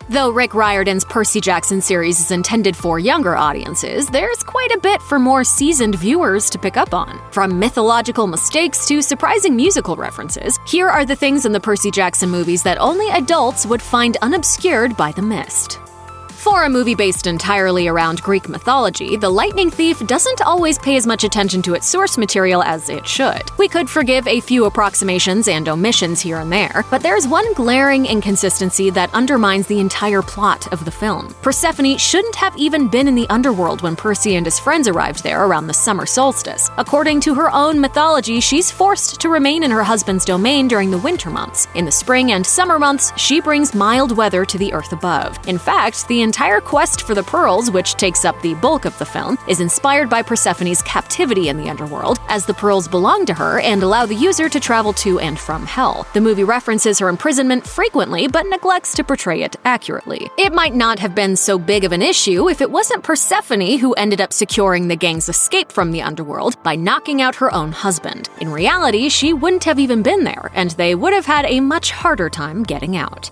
Though Rick Riordan's Percy Jackson series is intended for younger audiences, there's quite a bit for more seasoned viewers to pick up on. From mythological mistakes to surprising musical references, here are the things in the Percy Jackson movies that only adults would find unobscured by the mist. For a movie based entirely around Greek mythology, The Lightning Thief doesn't always pay as much attention to its source material as it should. We could forgive a few approximations and omissions here and there, but there's one glaring inconsistency that undermines the entire plot of the film. Persephone shouldn't have even been in the underworld when Percy and his friends arrived there around the summer solstice. According to her own mythology, she's forced to remain in her husband's domain during the winter months. In the spring and summer months, she brings mild weather to the earth above. In fact, the entire quest for the pearls, which takes up the bulk of the film, is inspired by Persephone's captivity in the underworld, as the pearls belong to her and allow the user to travel to and from hell. The movie references her imprisonment frequently, but neglects to portray it accurately. It might not have been so big of an issue if it wasn't Persephone who ended up securing the gang's escape from the underworld by knocking out her own husband. In reality, she wouldn't have even been there, and they would have had a much harder time getting out.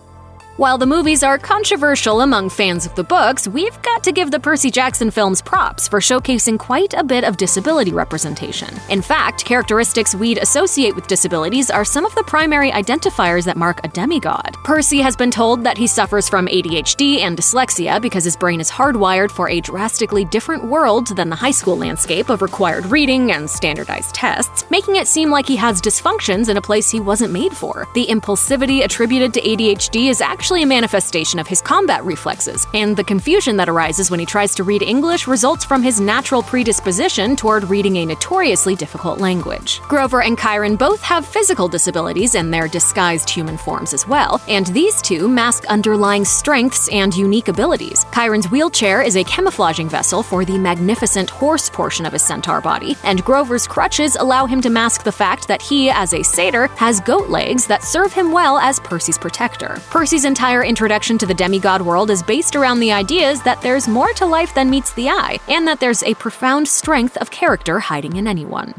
While the movies are controversial among fans of the books, we've got to give the Percy Jackson films props for showcasing quite a bit of disability representation. In fact, characteristics we'd associate with disabilities are some of the primary identifiers that mark a demigod. Percy has been told that he suffers from ADHD and dyslexia because his brain is hardwired for a drastically different world than the high school landscape of required reading and standardized tests, making it seem like he has dysfunctions in a place he wasn't made for. The impulsivity attributed to ADHD is actually a manifestation of his combat reflexes, and the confusion that arises when he tries to read English results from his natural predisposition toward reading a notoriously difficult language. Grover and Chiron both have physical disabilities in their disguised human forms as well, and these two mask underlying strengths and unique abilities. Chiron's wheelchair is a camouflaging vessel for the magnificent horse portion of his centaur body, and Grover's crutches allow him to mask the fact that he, as a satyr, has goat legs that serve him well as Percy's protector. Percy's entire introduction to the demigod world is based around the ideas that there's more to life than meets the eye, and that there's a profound strength of character hiding in anyone.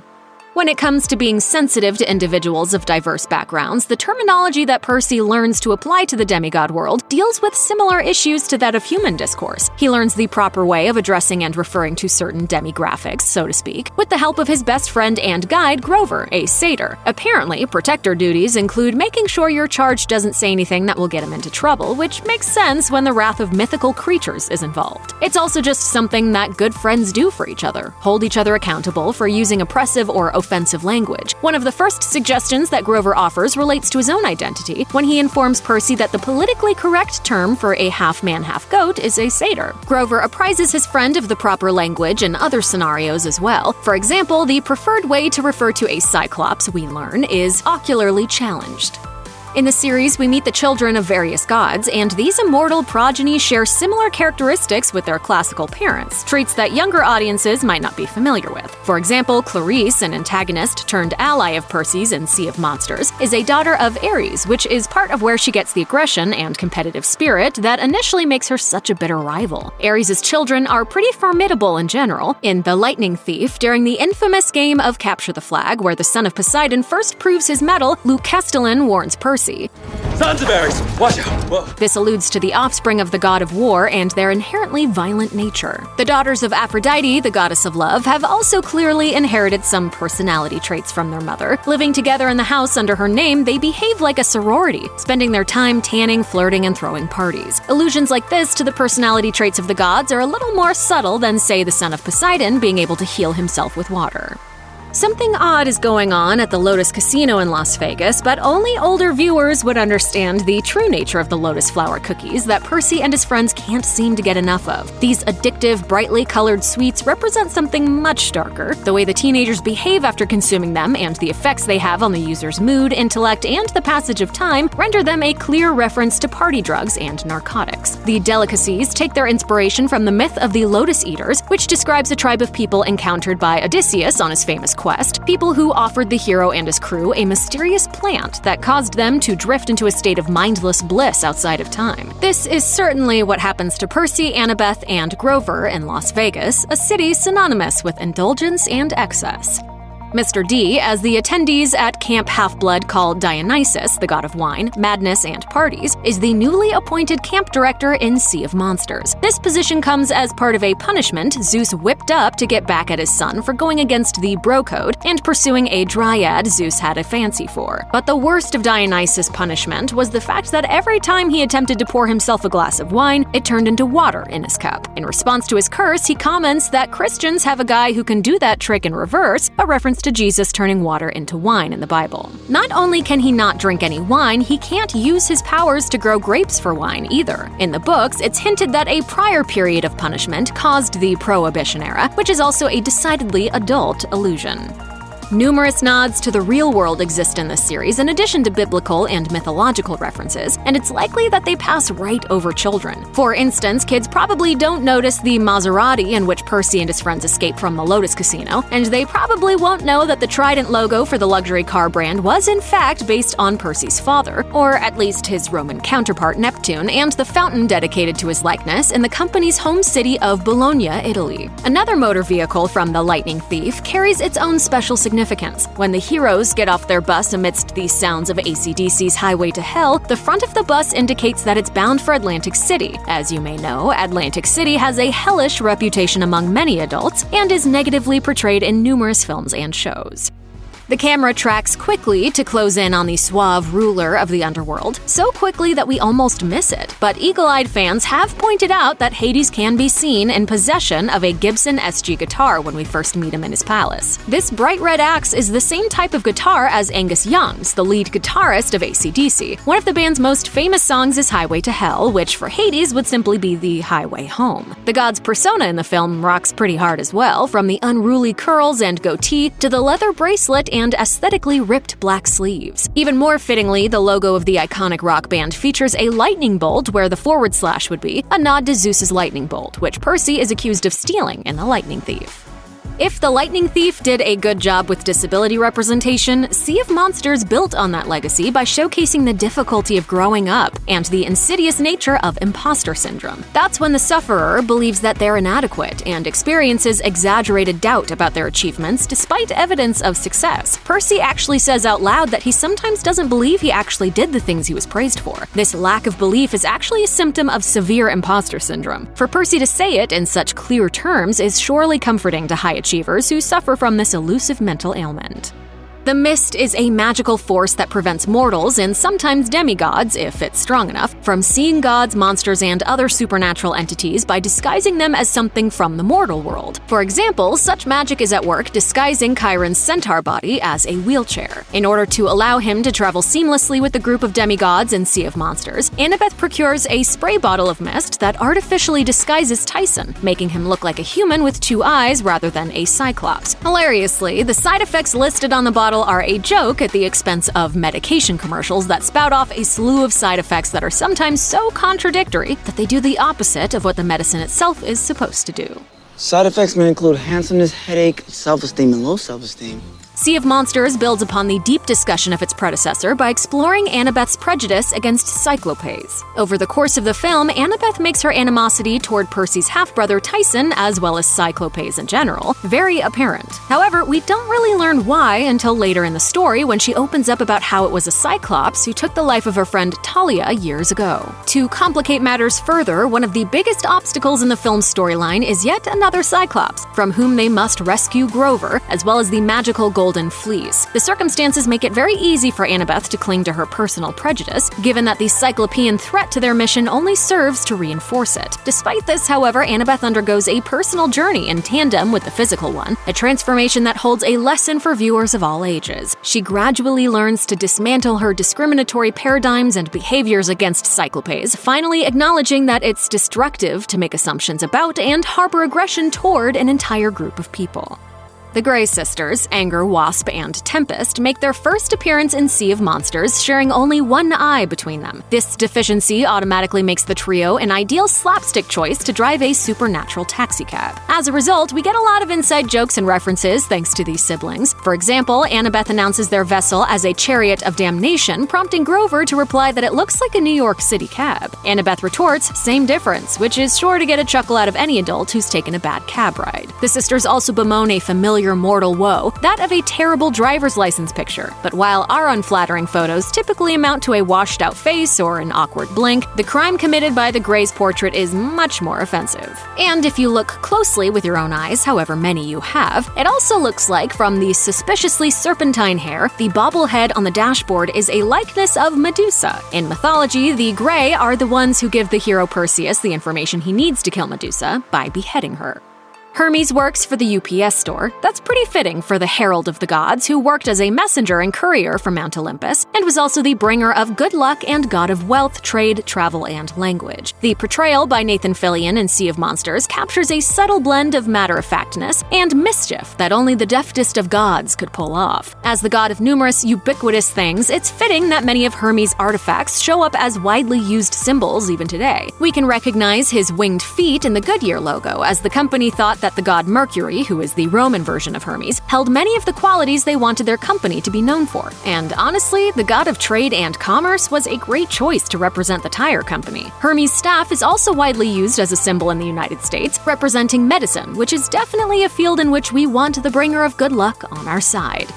When it comes to being sensitive to individuals of diverse backgrounds, the terminology that Percy learns to apply to the demigod world deals with similar issues to that of human discourse. He learns the proper way of addressing and referring to certain demographics, so to speak, with the help of his best friend and guide, Grover, a satyr. Apparently, protector duties include making sure your charge doesn't say anything that will get him into trouble, which makes sense when the wrath of mythical creatures is involved. It's also just something that good friends do for each other, hold each other accountable for using oppressive or offensive language. One of the first suggestions that Grover offers relates to his own identity, when he informs Percy that the politically correct term for a half-man, half-goat is a satyr. Grover apprises his friend of the proper language in other scenarios as well. For example, the preferred way to refer to a cyclops, we learn, is ocularly challenged. In the series, we meet the children of various gods, and these immortal progeny share similar characteristics with their classical parents, traits that younger audiences might not be familiar with. For example, Clarice, an antagonist turned ally of Percy's in Sea of Monsters, is a daughter of Ares, which is part of where she gets the aggression and competitive spirit that initially makes her such a bitter rival. Ares' children are pretty formidable in general. In The Lightning Thief, during the infamous game of Capture the Flag, where the son of Poseidon first proves his mettle, Luke Castellan warns Percy. Sons of Ares, watch out! Whoa. This alludes to the offspring of the god of war and their inherently violent nature. The daughters of Aphrodite, the goddess of love, have also clearly inherited some personality traits from their mother. Living together in the house under her name, they behave like a sorority, spending their time tanning, flirting, and throwing parties. Allusions like this to the personality traits of the gods are a little more subtle than, say, the son of Poseidon being able to heal himself with water. Something odd is going on at the Lotus Casino in Las Vegas, but only older viewers would understand the true nature of the lotus flower cookies that Percy and his friends can't seem to get enough of. These addictive, brightly colored sweets represent something much darker. The way the teenagers behave after consuming them and the effects they have on the user's mood, intellect, and the passage of time render them a clear reference to party drugs and narcotics. The delicacies take their inspiration from the myth of the Lotus Eaters, which describes a tribe of people encountered by Odysseus on his famous quest, people who offered the hero and his crew a mysterious plant that caused them to drift into a state of mindless bliss outside of time. This is certainly what happens to Percy, Annabeth, and Grover in Las Vegas, a city synonymous with indulgence and excess. Mr. D as the attendees at Camp Half-Blood call Dionysus, the god of wine, madness, and parties, is the newly appointed camp director in Sea of Monsters. This position comes as part of a punishment Zeus whipped up to get back at his son for going against the bro code and pursuing a dryad Zeus had a fancy for. But the worst of Dionysus' punishment was the fact that every time he attempted to pour himself a glass of wine, it turned into water in his cup. In response to his curse, he comments that Christians have a guy who can do that trick in reverse, a reference to Jesus turning water into wine in the Bible. Not only can he not drink any wine, he can't use his powers to grow grapes for wine either. In the books, it's hinted that a prior period of punishment caused the Prohibition era, which is also a decidedly adult illusion. Numerous nods to the real world exist in this series in addition to biblical and mythological references, and it's likely that they pass right over children. For instance, kids probably don't notice the Maserati in which Percy and his friends escape from the Lotus Casino, and they probably won't know that the Trident logo for the luxury car brand was in fact based on Percy's father, or at least his Roman counterpart Neptune, and the fountain dedicated to his likeness in the company's home city of Bologna, Italy. Another motor vehicle from The Lightning Thief carries its own special significance. When the heroes get off their bus amidst the sounds of AC/DC's Highway to Hell, the front of the bus indicates that it's bound for Atlantic City. As you may know, Atlantic City has a hellish reputation among many adults and is negatively portrayed in numerous films and shows. The camera tracks quickly to close in on the suave ruler of the underworld, so quickly that we almost miss it. But eagle-eyed fans have pointed out that Hades can be seen in possession of a Gibson SG guitar when we first meet him in his palace. This bright red axe is the same type of guitar as Angus Young's, the lead guitarist of AC/DC. One of the band's most famous songs is Highway to Hell, which for Hades would simply be the highway home. The god's persona in the film rocks pretty hard as well, from the unruly curls and goatee to the leather bracelet and aesthetically ripped black sleeves. Even more fittingly, the logo of the iconic rock band features a lightning bolt where the forward slash would be, a nod to Zeus's lightning bolt, which Percy is accused of stealing in The Lightning Thief. If The Lightning Thief did a good job with disability representation, Sea of Monsters built on that legacy by showcasing the difficulty of growing up and the insidious nature of impostor syndrome. That's when the sufferer believes that they're inadequate and experiences exaggerated doubt about their achievements despite evidence of success. Percy actually says out loud that he sometimes doesn't believe he actually did the things he was praised for. This lack of belief is actually a symptom of severe impostor syndrome. For Percy to say it in such clear terms is surely comforting to high achievers who suffer from this elusive mental ailment. The mist is a magical force that prevents mortals, and sometimes demigods, if it's strong enough, from seeing gods, monsters, and other supernatural entities by disguising them as something from the mortal world. For example, such magic is at work disguising Chiron's centaur body as a wheelchair. In order to allow him to travel seamlessly with the group of demigods in Sea of Monsters, Annabeth procures a spray bottle of mist that artificially disguises Tyson, making him look like a human with two eyes rather than a cyclops. Hilariously, the side effects listed on the bottle are a joke at the expense of medication commercials that spout off a slew of side effects that are sometimes so contradictory that they do the opposite of what the medicine itself is supposed to do. Side effects may include handsomeness, headache, self-esteem, and low self-esteem. Sea of Monsters builds upon the deep discussion of its predecessor by exploring Annabeth's prejudice against cyclopes. Over the course of the film, Annabeth makes her animosity toward Percy's half-brother Tyson, as well as cyclopes in general, very apparent. However, we don't really learn why until later in the story when she opens up about how it was a cyclops who took the life of her friend Talia years ago. To complicate matters further, one of the biggest obstacles in the film's storyline is yet another cyclops, from whom they must rescue Grover, as well as the magical Golden Fleece. The circumstances make it very easy for Annabeth to cling to her personal prejudice, given that the cyclopean threat to their mission only serves to reinforce it. Despite this, however, Annabeth undergoes a personal journey in tandem with the physical one, a transformation that holds a lesson for viewers of all ages. She gradually learns to dismantle her discriminatory paradigms and behaviors against cyclopes, finally acknowledging that it's destructive to make assumptions about and harbor aggression toward an entire group of people. The Grey sisters, Anger, Wasp, and Tempest, make their first appearance in Sea of Monsters, sharing only one eye between them. This deficiency automatically makes the trio an ideal slapstick choice to drive a supernatural taxicab. As a result, we get a lot of inside jokes and references thanks to these siblings. For example, Annabeth announces their vessel as a chariot of damnation, prompting Grover to reply that it looks like a New York City cab. Annabeth retorts, same difference, which is sure to get a chuckle out of any adult who's taken a bad cab ride. The sisters also bemoan a familiar your mortal woe, that of a terrible driver's license picture. But while our unflattering photos typically amount to a washed-out face or an awkward blink, the crime committed by the Gray's portrait is much more offensive. And if you look closely with your own eyes, however many you have, it also looks like, from the suspiciously serpentine hair, the bobblehead on the dashboard is a likeness of Medusa. In mythology, the Gray are the ones who give the hero Perseus the information he needs to kill Medusa by beheading her. Hermes works for the UPS store. That's pretty fitting for the herald of the gods, who worked as a messenger and courier from Mount Olympus, and was also the bringer of good luck and god of wealth, trade, travel, and language. The portrayal by Nathan Fillion in Sea of Monsters captures a subtle blend of matter-of-factness and mischief that only the deftest of gods could pull off. As the god of numerous ubiquitous things, it's fitting that many of Hermes' artifacts show up as widely used symbols even today. We can recognize his winged feet in the Goodyear logo, as the company thought that the god Mercury, who is the Roman version of Hermes, held many of the qualities they wanted their company to be known for. And honestly, the god of trade and commerce was a great choice to represent the tire company. Hermes' staff is also widely used as a symbol in the United States, representing medicine, which is definitely a field in which we want the bringer of good luck on our side.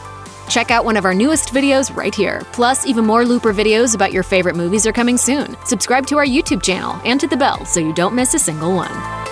Check out one of our newest videos right here. Plus, even more Looper videos about your favorite movies are coming soon. Subscribe to our YouTube channel and to the bell so you don't miss a single one.